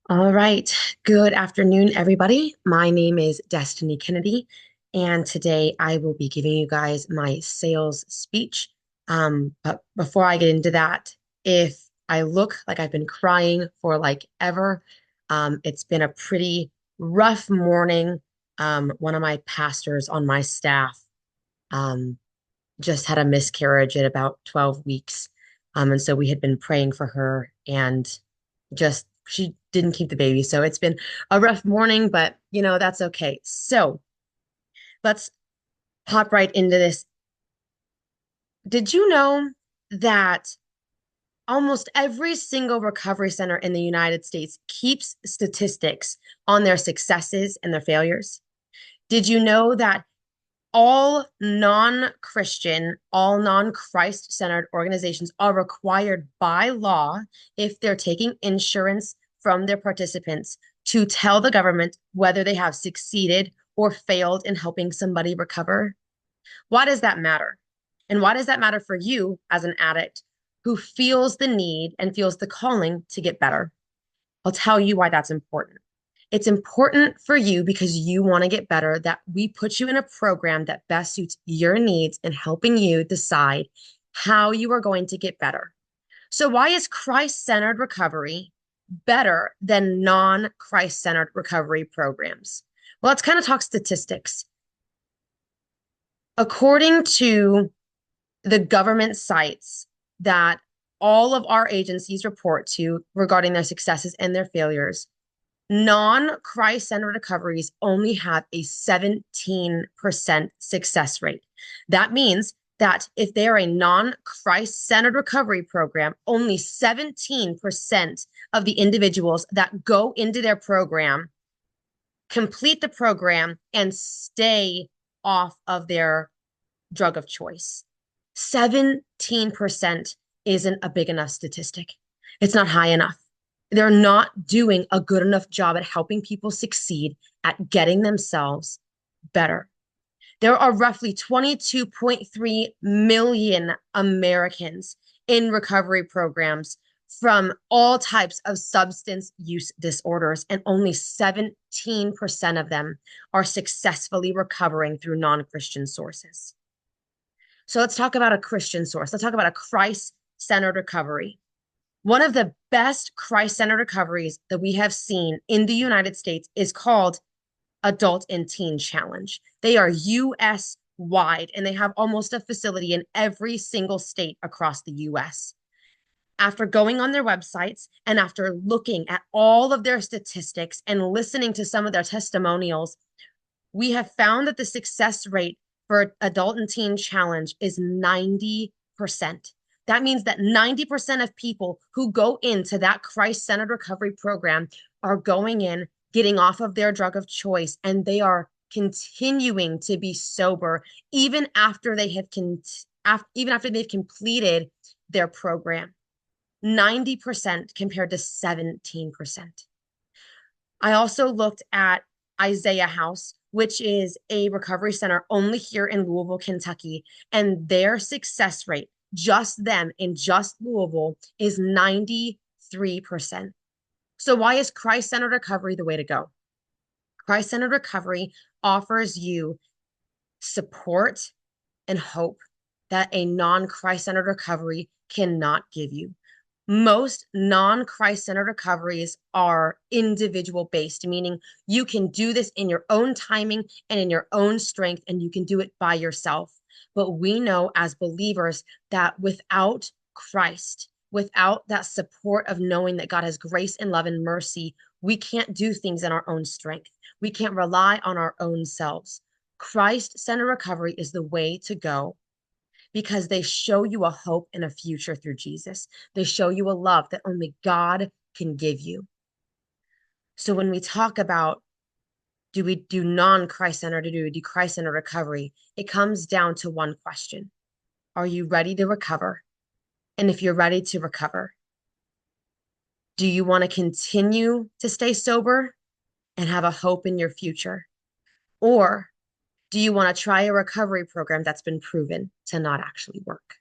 All right. Good afternoon, everybody. My name is Destiny Kennedy, and today I will be giving you guys my sales speech. But before I get into that, if I look like I've been crying for like ever, it's been a pretty rough morning. One of my pastors on my staff um, just had a miscarriage at about 12 weeks. And so we had been praying for her and just she didn't keep the baby. So it's been a rough morning, but that's okay. So let's hop right into this. Did you know that almost every single recovery center in the United States keeps statistics on their successes and their failures? Did you know that all non-Christ centered organizations are required by law, if they're taking insurance from their participants, to tell the government whether they have succeeded or failed in helping somebody recover? Why does that matter? And why does that matter for you as an addict who feels the need and feels the calling to get better? I'll tell you why that's important. It's important for you because you want to get better, that we put you in a program that best suits your needs and helping you decide how you are going to get better. So, why is Christ centered recovery better than non Christ centered recovery programs? Well, let's kind of talk statistics. According to the government sites that all of our agencies report to regarding their successes and their failures, non-Christ centered recoveries only have a 17% success rate. That means that if they are a non-Christ centered recovery program, only 17% of the individuals that go into their program complete the program and stay off of their drug of choice. 17% isn't a big enough statistic. It's not high enough. They're not doing a good enough job at helping people succeed at getting themselves better. There are roughly 22.3 million Americans in recovery programs from all types of substance use disorders, and only 17% of them are successfully recovering through non Christian sources. So let's talk about a Christian source. Let's talk about a Christ centered recovery. One of the best Christ centered recoveries that we have seen in the United States is called Adult and Teen Challenge. They are US wide and they have almost a facility in every single state across the US. After going on their websites and after looking at all of their statistics and listening to some of their testimonials, we have found that the success rate for Adult and Teen Challenge is 90%. That means that 90% of people who go into that Christ centered recovery program are going in, getting off of their drug of choice, and they are continuing to be sober even after even after they've completed their program. 90% compared to 17%. I also looked at Isaiah House, which is a recovery center only here in Louisville, Kentucky, and their success rate, just them in just Louisville, is 93%. So, why is Christ centered recovery the way to go? Christ centered recovery offers you support and hope that a non Christ centered recovery cannot give you. Most non-Christ centered recoveries are individual based, meaning you can do this in your own timing and in your own strength, and you can do it by yourself. But we know as believers that without Christ, without that support of knowing that God has grace and love and mercy, we can't do things in our own strength. We can't rely on our own selves. Christ centered recovery is the way to go because they show you a hope and a future through Jesus. They show you a love that only God can give you. So when we talk about, do we do non-Christ centered or do we do Christ centered recovery, it comes down to one question. Are you ready to recover? And if you're ready to recover, do you want to continue to stay sober and have a hope in your future? Or do you want to try a recovery program that's been proven to not actually work?